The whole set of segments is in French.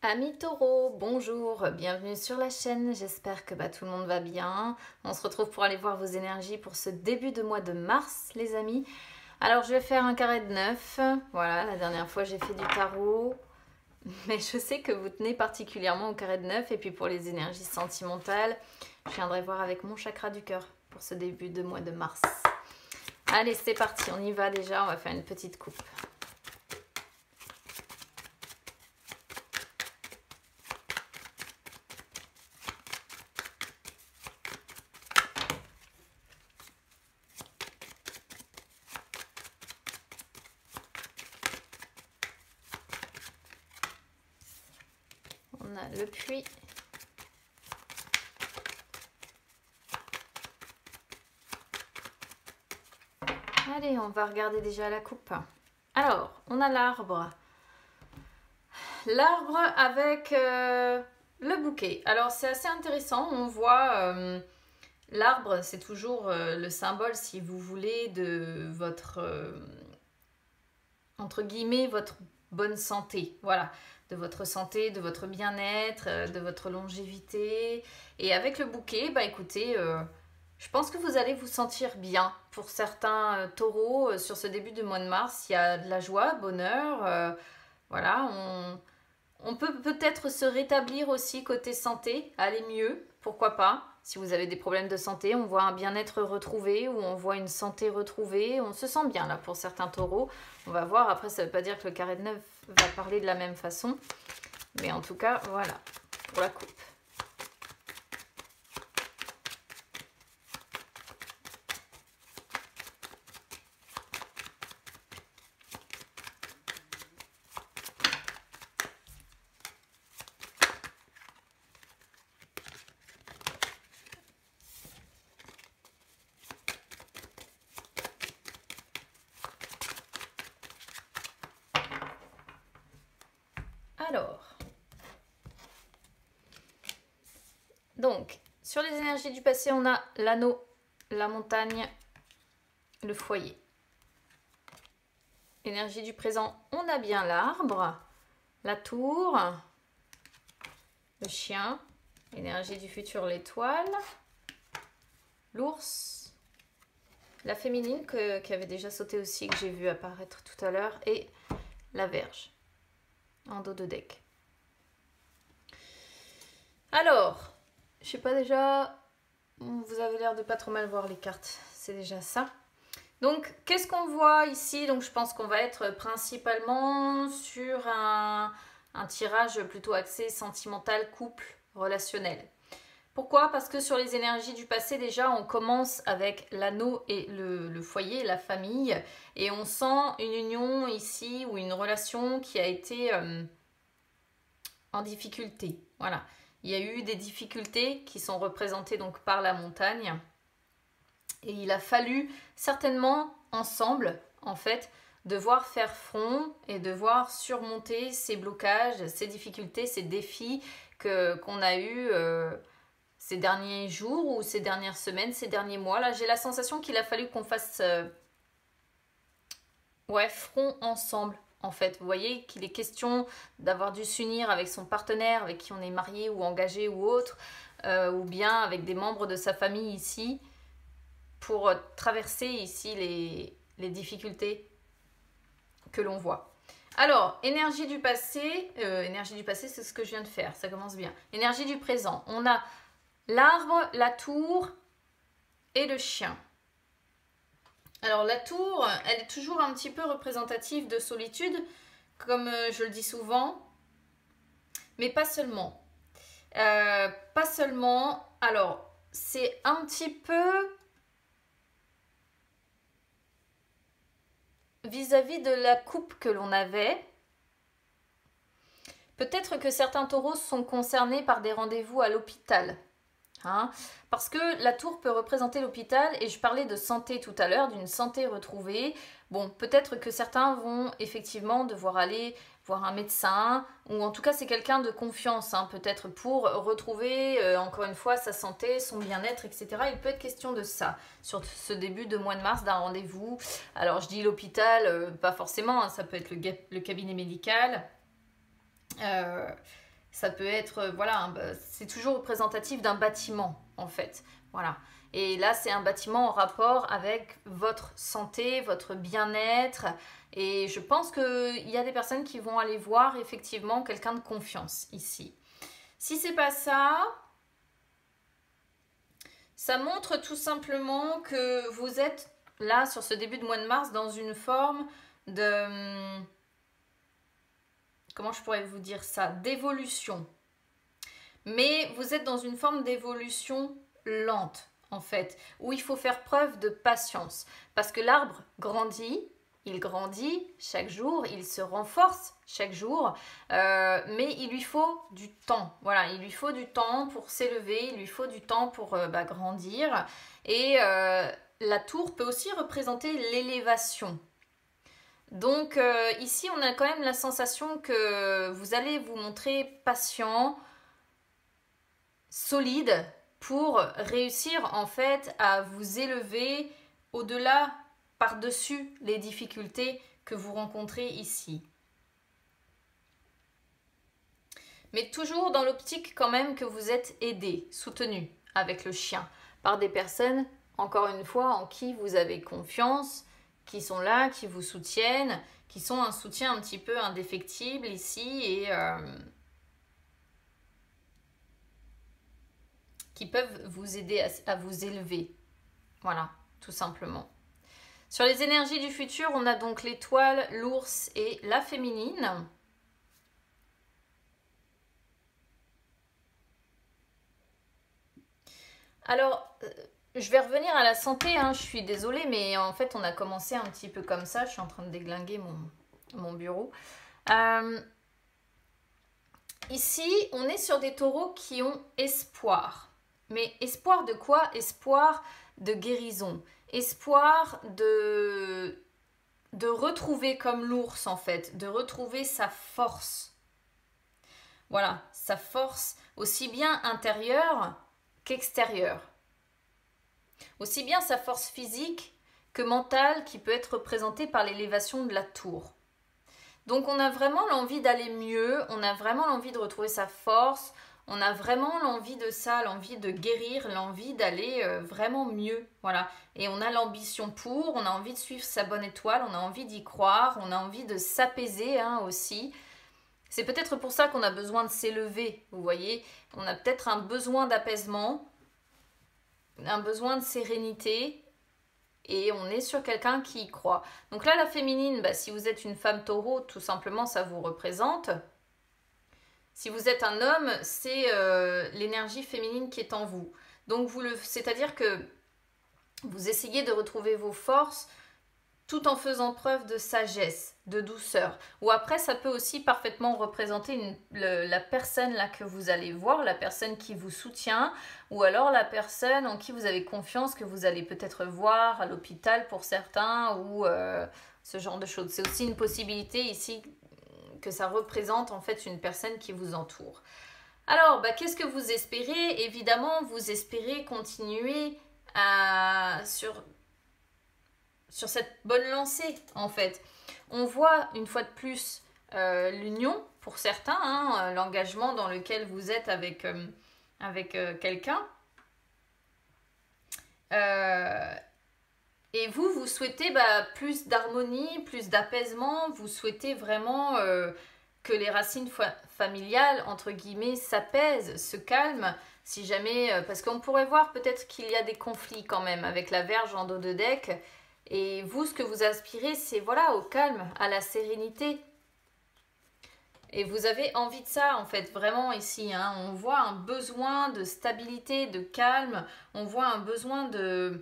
Amis taureaux, bonjour, bienvenue sur la chaîne, j'espère que tout le monde va bien. On se retrouve pour aller voir vos énergies pour ce début de mois de mars les amis. Alors je vais faire un carré de 9, voilà, la dernière fois j'ai fait du tarot, mais je sais que vous tenez particulièrement au carré de 9 et puis pour les énergies sentimentales, je viendrai voir avec mon chakra du cœur pour ce début de mois de mars. Allez c'est parti, on y va déjà, on va faire une petite coupe. On a le puits. Allez, on va regarder déjà la coupe. Alors, on a l'arbre. L'arbre avec le bouquet. Alors, c'est assez intéressant. On voit l'arbre, c'est toujours le symbole, si vous voulez, de votre, entre guillemets, votre bonne santé. Voilà, de votre santé, de votre bien-être, de votre longévité. Et avec le bouquet, écoutez, je pense que vous allez vous sentir bien. Pour certains taureaux, sur ce début de mois de mars, il y a de la joie, bonheur. Voilà, on peut peut-être se rétablir aussi côté santé, aller mieux, pourquoi pas. Si vous avez des problèmes de santé, on voit un bien-être retrouvé ou on voit une santé retrouvée. On se sent bien là pour certains taureaux. On va voir, après ça ne veut pas dire que le carré de 9 va parler de la même façon. Mais en tout cas, voilà, pour la coupe. Alors, donc, sur les énergies du passé, on a l'anneau, la montagne, le foyer. Énergie du présent, on a bien l'arbre, la tour, le chien. Énergie du futur, l'étoile, l'ours, la féminine qui avait déjà sauté aussi, que j'ai vu apparaître tout à l'heure, et la Vierge en dos de deck. Alors, je sais pas déjà, vous avez l'air de pas trop mal voir les cartes, c'est déjà ça. Donc, qu'est-ce qu'on voit ici? Donc, je pense qu'on va être principalement sur un tirage plutôt axé sentimental, couple, relationnel. Pourquoi? Parce que sur les énergies du passé, déjà, on commence avec l'anneau et le foyer, la famille. Et on sent une union ici ou une relation qui a été en difficulté. Voilà. Il y a eu des difficultés qui sont représentées donc par la montagne. Et il a fallu certainement ensemble, en fait, devoir faire front et devoir surmonter ces blocages, ces difficultés, ces défis qu'on a eus ces derniers jours ou ces dernières semaines, ces derniers mois. Là, j'ai la sensation qu'il a fallu qu'on fasse front ensemble. En fait, vous voyez qu'il est question d'avoir dû s'unir avec son partenaire, avec qui on est marié ou engagé ou autre, ou bien avec des membres de sa famille ici, pour traverser ici les difficultés que l'on voit. Alors, énergie du passé, c'est ce que je viens de faire, ça commence bien. Énergie du présent, on a l'arbre, la tour et le chien. Alors la tour, elle est toujours un petit peu représentative de solitude, comme je le dis souvent, mais pas seulement. Pas seulement, alors c'est un petit peu vis-à-vis de la coupe que l'on avait. Peut-être que certains taureaux sont concernés par des rendez-vous à l'hôpital. Parce que la tour peut représenter l'hôpital et je parlais de santé tout à l'heure, d'une santé retrouvée. Bon, peut-être que certains vont effectivement devoir aller voir un médecin ou en tout cas c'est quelqu'un de confiance, peut-être pour retrouver encore une fois sa santé, son bien-être, etc. Il peut être question de ça sur ce début de mois de mars, d'un rendez-vous. Alors je dis l'hôpital, pas forcément, ça peut être le cabinet médical. Ça peut être, voilà, c'est toujours représentatif d'un bâtiment, en fait. Voilà. Et là, c'est un bâtiment en rapport avec votre santé, votre bien-être. Et je pense qu'il y a des personnes qui vont aller voir effectivement quelqu'un de confiance ici. Si c'est pas ça, ça montre tout simplement que vous êtes là, sur ce début de mois de mars, dans une forme de... Comment je pourrais vous dire ça? D'évolution. Mais vous êtes dans une forme d'évolution lente, en fait, où il faut faire preuve de patience. Parce que l'arbre grandit, il grandit chaque jour, il se renforce chaque jour, mais il lui faut du temps. Voilà, il lui faut du temps pour s'élever, il lui faut du temps pour grandir. Et la tour peut aussi représenter l'élévation. Donc ici, on a quand même la sensation que vous allez vous montrer patient, solide, pour réussir en fait à vous élever au-delà, par-dessus les difficultés que vous rencontrez ici. Mais toujours dans l'optique quand même que vous êtes aidé, soutenu avec le chien, par des personnes, encore une fois, en qui vous avez confiance, qui sont là, qui vous soutiennent, qui sont un soutien un petit peu indéfectible ici et qui peuvent vous aider à vous élever. Voilà, tout simplement. Sur les énergies du futur, on a donc l'étoile, l'ours et la féminine. Alors, je vais revenir à la santé, hein, je suis désolée, mais en fait, on a commencé un petit peu comme ça. Je suis en train de déglinguer mon bureau. Ici, on est sur des taureaux qui ont espoir. Mais espoir de quoi? Espoir de guérison. Espoir de retrouver comme l'ours, en fait, de retrouver sa force. Voilà, sa force aussi bien intérieure qu'extérieure. Aussi bien sa force physique que mentale qui peut être représentée par l'élévation de la tour. Donc on a vraiment l'envie d'aller mieux, on a vraiment l'envie de retrouver sa force, on a vraiment l'envie de ça, l'envie de guérir, l'envie d'aller vraiment mieux. Voilà. Et on a l'ambition pour, on a envie de suivre sa bonne étoile, on a envie d'y croire, on a envie de s'apaiser aussi. C'est peut-être pour ça qu'on a besoin de s'élever, vous voyez. On a peut-être un besoin d'apaisement, un besoin de sérénité, et on est sur quelqu'un qui y croit. Donc là, la féminine, si vous êtes une femme taureau, tout simplement, ça vous représente. Si vous êtes un homme, c'est l'énergie féminine qui est en vous. Donc, c'est-à-dire que vous essayez de retrouver vos forces tout en faisant preuve de sagesse, de douceur. Ou après, ça peut aussi parfaitement représenter la personne là que vous allez voir, la personne qui vous soutient, ou alors la personne en qui vous avez confiance, que vous allez peut-être voir à l'hôpital pour certains, ou ce genre de choses. C'est aussi une possibilité ici que ça représente en fait une personne qui vous entoure. Alors, qu'est-ce que vous espérez? Évidemment, vous espérez continuer sur cette bonne lancée, en fait. On voit une fois de plus l'union pour certains, l'engagement dans lequel vous êtes avec quelqu'un. Et vous souhaitez plus d'harmonie, plus d'apaisement, vous souhaitez vraiment que les racines familiales, entre guillemets, s'apaisent, se calment, si jamais, parce qu'on pourrait voir peut-être qu'il y a des conflits quand même avec la Vierge en dos de deck. Et vous, ce que vous aspirez, c'est voilà, au calme, à la sérénité. Et vous avez envie de ça, en fait, vraiment ici. On voit un besoin de stabilité, de calme. On voit un besoin de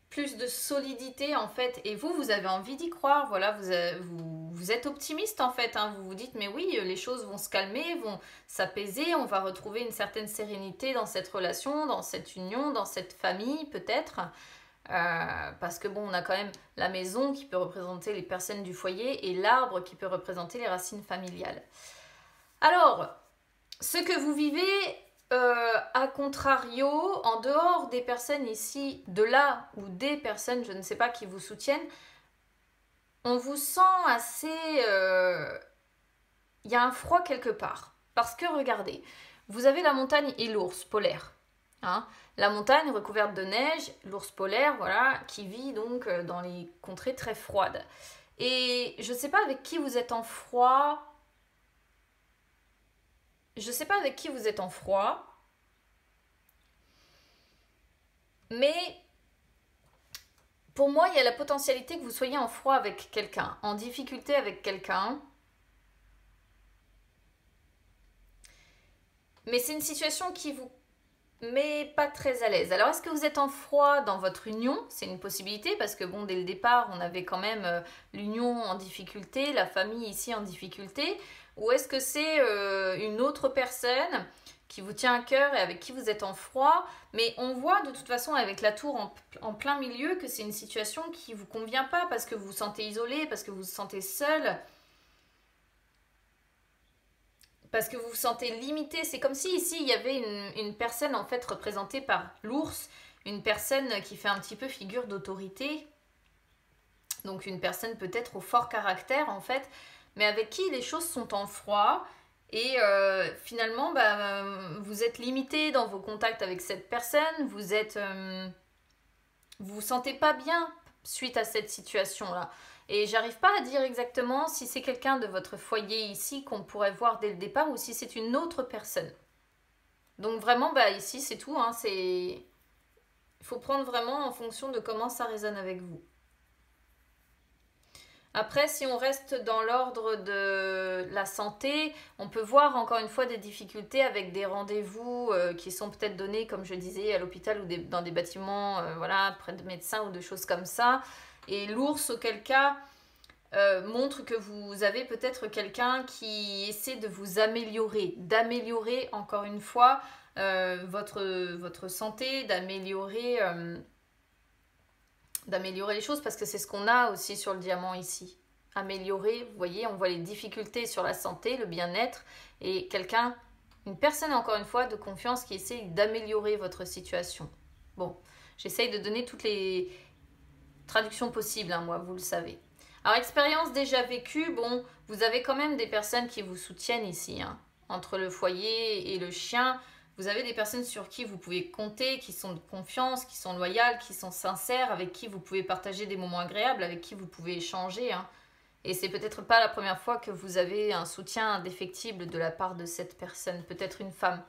plus de solidité, en fait. Et vous avez envie d'y croire. Voilà, vous êtes optimiste, en fait. Vous vous dites, mais oui, les choses vont se calmer, vont s'apaiser. On va retrouver une certaine sérénité dans cette relation, dans cette union, dans cette famille, peut-être. Parce que on a quand même la maison qui peut représenter les personnes du foyer et l'arbre qui peut représenter les racines familiales. Alors, ce que vous vivez à contrario, en dehors des personnes ici, de là ou des personnes, je ne sais pas, qui vous soutiennent, on vous sent assez il y a un froid quelque part. Parce que regardez, vous avez la montagne et l'ours polaire. Hein. La montagne recouverte de neige, l'ours polaire, voilà, qui vit donc dans les contrées très froides. Et je ne sais pas avec qui vous êtes en froid. Je ne sais pas avec qui vous êtes en froid. Mais pour moi, il y a la potentialité que vous soyez en froid avec quelqu'un, en difficulté avec quelqu'un. Mais c'est une situation qui vous met pas très à l'aise. Alors, est-ce que vous êtes en froid dans votre union? C'est une possibilité parce que, bon, dès le départ, on avait quand même l'union en difficulté, la famille ici en difficulté. Ou est-ce que c'est une autre personne qui vous tient à cœur et avec qui vous êtes en froid? Mais on voit de toute façon avec la tour en plein milieu que c'est une situation qui ne vous convient pas parce que vous vous sentez isolé, parce que vous vous sentez seul. Parce que vous vous sentez limité. C'est comme si ici, il y avait une personne en fait représentée par l'ours, une personne qui fait un petit peu figure d'autorité. Donc une personne peut-être au fort caractère en fait, mais avec qui les choses sont en froid. Et finalement, vous êtes limité dans vos contacts avec cette personne. Vous vous sentez pas bien suite à cette situation-là. Et j'arrive pas à dire exactement si c'est quelqu'un de votre foyer ici qu'on pourrait voir dès le départ ou si c'est une autre personne. Donc vraiment, ici c'est tout. Hein, il faut prendre vraiment en fonction de comment ça résonne avec vous. Après, si on reste dans l'ordre de la santé, on peut voir encore une fois des difficultés avec des rendez-vous qui sont peut-être donnés, comme je disais, à l'hôpital ou dans des bâtiments, voilà, près de médecins ou de choses comme ça. Et l'ours, auquel cas, montre que vous avez peut-être quelqu'un qui essaie de vous améliorer, d'améliorer encore une fois votre santé, d'améliorer les choses parce que c'est ce qu'on a aussi sur le diamant ici. Améliorer, vous voyez, on voit les difficultés sur la santé, le bien-être et une personne encore une fois de confiance qui essaie d'améliorer votre situation. Bon, j'essaye de donner toutes les traductions possibles, hein, moi, vous le savez. Alors, expérience déjà vécue, bon, vous avez quand même des personnes qui vous soutiennent ici, hein, entre le foyer et le chien. Vous avez des personnes sur qui vous pouvez compter, qui sont de confiance, qui sont loyales, qui sont sincères, avec qui vous pouvez partager des moments agréables, avec qui vous pouvez échanger. Hein. Et c'est peut-être pas la première fois que vous avez un soutien indéfectible de la part de cette personne. Peut-être une femme,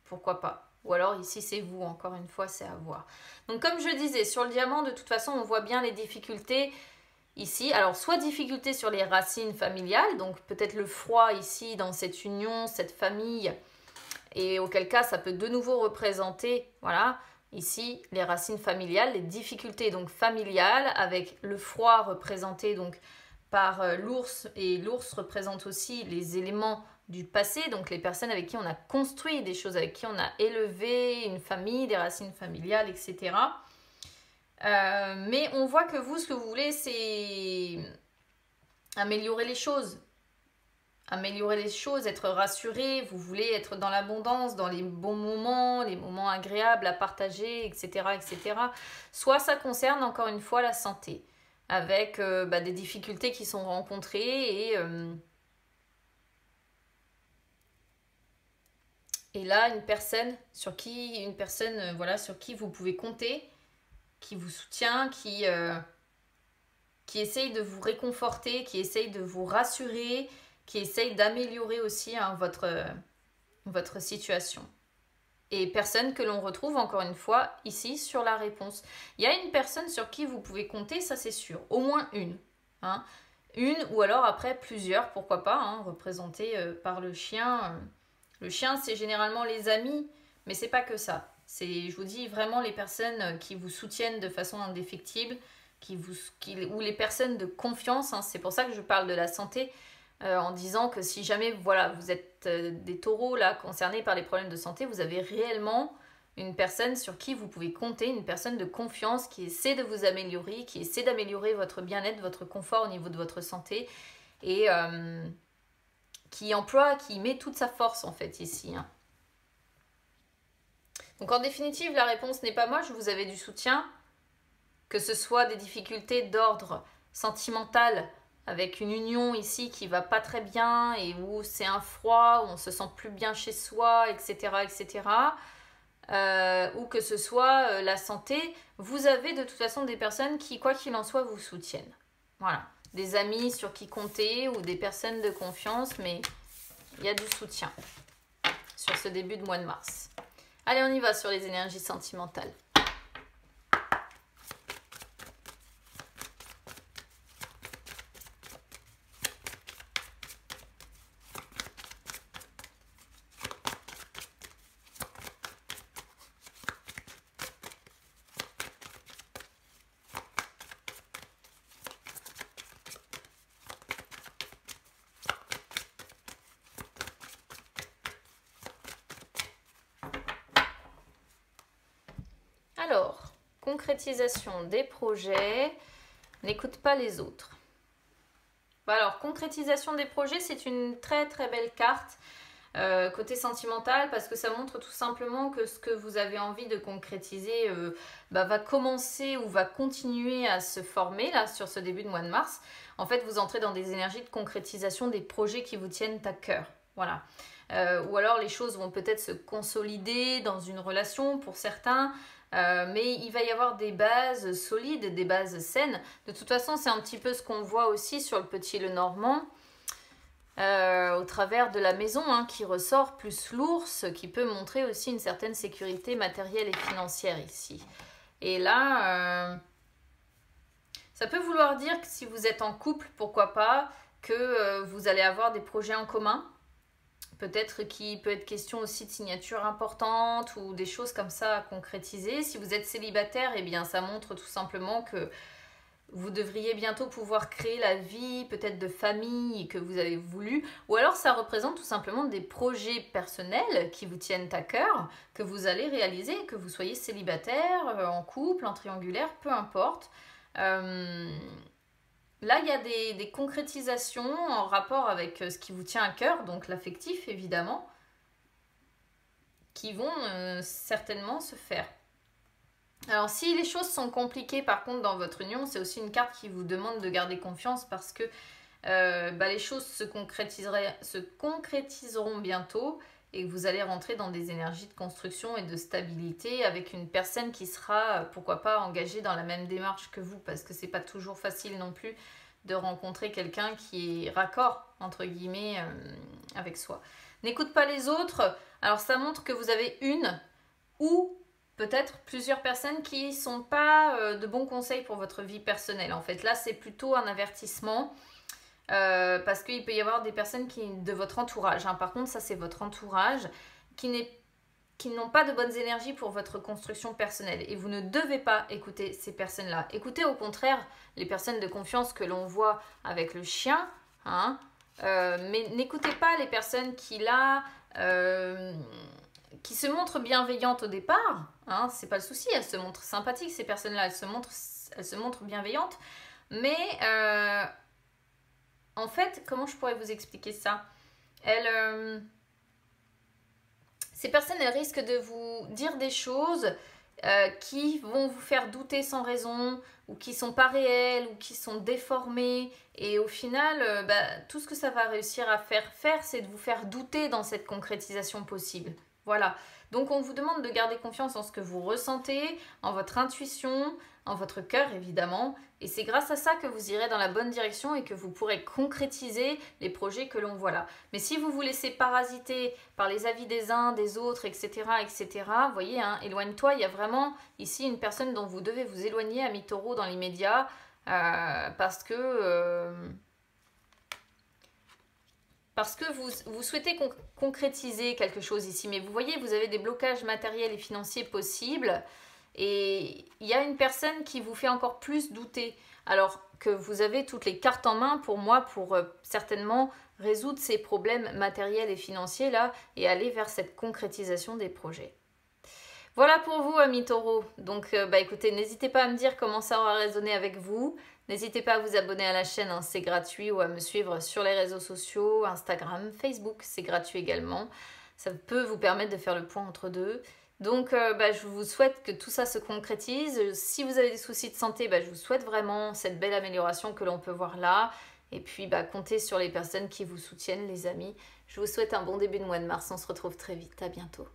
pourquoi pas. Ou alors ici c'est vous, encore une fois, c'est à voir. Donc comme je disais, sur le diamant, de toute façon, on voit bien les difficultés ici. Alors soit difficultés sur les racines familiales, donc peut-être le froid ici dans cette union, cette famille. Et auquel cas, ça peut de nouveau représenter, voilà, ici, les racines familiales, les difficultés donc familiales, avec le froid représenté donc par l'ours, et l'ours représente aussi les éléments du passé, donc les personnes avec qui on a construit des choses, avec qui on a élevé une famille, des racines familiales, etc. Mais on voit que vous, ce que vous voulez, c'est améliorer les choses. Améliorer les choses, être rassuré, vous voulez être dans l'abondance, dans les bons moments, les moments agréables à partager, etc. etc. Soit ça concerne encore une fois la santé, avec des difficultés qui sont rencontrées et là une personne sur qui vous pouvez compter, qui vous soutient, qui essaye de vous réconforter, qui essaye de vous rassurer, qui essaye d'améliorer aussi hein, votre situation. Et personne que l'on retrouve encore une fois ici sur la réponse. Il y a une personne sur qui vous pouvez compter, ça c'est sûr. Au moins une. Hein. Une ou alors après plusieurs, pourquoi pas, hein, représentées par le chien. Le chien c'est généralement les amis, mais c'est pas que ça. C'est, je vous dis, vraiment les personnes qui vous soutiennent de façon indéfectible, ou les personnes de confiance. Hein, c'est pour ça que je parle de la santé. En disant que si jamais voilà, vous êtes des taureaux là, concernés par les problèmes de santé, vous avez réellement une personne sur qui vous pouvez compter, une personne de confiance qui essaie de vous améliorer, qui essaie d'améliorer votre bien-être, votre confort au niveau de votre santé et qui met toute sa force en fait ici. Hein. Donc en définitive, la réponse n'est pas moche, vous avez du soutien, que ce soit des difficultés d'ordre sentimental, avec une union ici qui va pas très bien et où c'est un froid, où on se sent plus bien chez soi, etc., etc., ou que ce soit la santé, vous avez de toute façon des personnes qui, quoi qu'il en soit, vous soutiennent. Voilà, des amis sur qui compter ou des personnes de confiance, mais il y a du soutien sur ce début de mois de mars. Allez, on y va sur les énergies sentimentales. Alors, concrétisation des projets, n'écoute pas les autres. Alors, concrétisation des projets, c'est une très très belle carte côté sentimental parce que ça montre tout simplement que ce que vous avez envie de concrétiser va commencer ou va continuer à se former là sur ce début de mois de mars. En fait, vous entrez dans des énergies de concrétisation des projets qui vous tiennent à cœur. Voilà. Ou alors les choses vont peut-être se consolider dans une relation pour certains. Mais il va y avoir des bases solides, des bases saines. De toute façon, c'est un petit peu ce qu'on voit aussi sur le petit Lenormand, au travers de la maison qui ressort, plus l'ours, qui peut montrer aussi une certaine sécurité matérielle et financière ici. Et là, ça peut vouloir dire que si vous êtes en couple, pourquoi pas, que vous allez avoir des projets en commun. Peut-être qu'il peut être question aussi de signatures importantes ou des choses comme ça à concrétiser. Si vous êtes célibataire, eh bien ça montre tout simplement que vous devriez bientôt pouvoir créer la vie peut-être de famille que vous avez voulu. Ou alors ça représente tout simplement des projets personnels qui vous tiennent à cœur, que vous allez réaliser, que vous soyez célibataire, en couple, en triangulaire, peu importe. Là, il y a des concrétisations en rapport avec ce qui vous tient à cœur, donc l'affectif évidemment, qui vont certainement se faire. Alors, si les choses sont compliquées par contre dans votre union, c'est aussi une carte qui vous demande de garder confiance parce que les choses se concrétiseront bientôt et que vous allez rentrer dans des énergies de construction et de stabilité avec une personne qui sera, pourquoi pas, engagée dans la même démarche que vous, parce que c'est pas toujours facile non plus de rencontrer quelqu'un qui est raccord, entre guillemets, avec soi. N'écoute pas les autres. Alors ça montre que vous avez une ou peut-être plusieurs personnes qui ne sont pas de bons conseils pour votre vie personnelle. En fait, là, c'est plutôt un avertissement. Parce qu'il peut y avoir des personnes de votre entourage. Par contre, ça c'est votre entourage qui n'ont pas de bonnes énergies pour votre construction personnelle. Et vous ne devez pas écouter ces personnes-là. Écoutez au contraire les personnes de confiance que l'on voit avec le chien. Mais n'écoutez pas les personnes qui se montrent bienveillantes au départ. C'est pas le souci, elles se montrent sympathiques ces personnes-là. Elles se montrent bienveillantes. Mais en fait, comment je pourrais vous expliquer ça ? Ces personnes, elles risquent de vous dire des choses qui vont vous faire douter sans raison, ou qui sont pas réelles, ou qui sont déformées. Et au final, tout ce que ça va réussir à faire, c'est de vous faire douter dans cette concrétisation possible. Voilà. Donc on vous demande de garder confiance en ce que vous ressentez, en votre intuition, en votre cœur évidemment. Et c'est grâce à ça que vous irez dans la bonne direction et que vous pourrez concrétiser les projets que l'on voit là. Mais si vous vous laissez parasiter par les avis des uns, des autres, etc., vous voyez, éloigne-toi. Il y a vraiment ici une personne dont vous devez vous éloigner, ami Taureau, dans l'immédiat, parce que vous souhaitez concrétiser quelque chose ici. Mais vous voyez, vous avez des blocages matériels et financiers possibles. Et il y a une personne qui vous fait encore plus douter. Alors que vous avez toutes les cartes en main pour moi, pour certainement résoudre ces problèmes matériels et financiers là et aller vers cette concrétisation des projets. Voilà pour vous, amis taureaux. Donc écoutez, n'hésitez pas à me dire comment ça aura résonné avec vous. N'hésitez pas à vous abonner à la chaîne, c'est gratuit, ou à me suivre sur les réseaux sociaux, Instagram, Facebook, c'est gratuit également. Ça peut vous permettre de faire le point entre deux. Donc je vous souhaite que tout ça se concrétise. Si vous avez des soucis de santé, je vous souhaite vraiment cette belle amélioration que l'on peut voir là. Et puis, bah, comptez sur les personnes qui vous soutiennent, les amis. Je vous souhaite un bon début de mois de mars. On se retrouve très vite. À bientôt.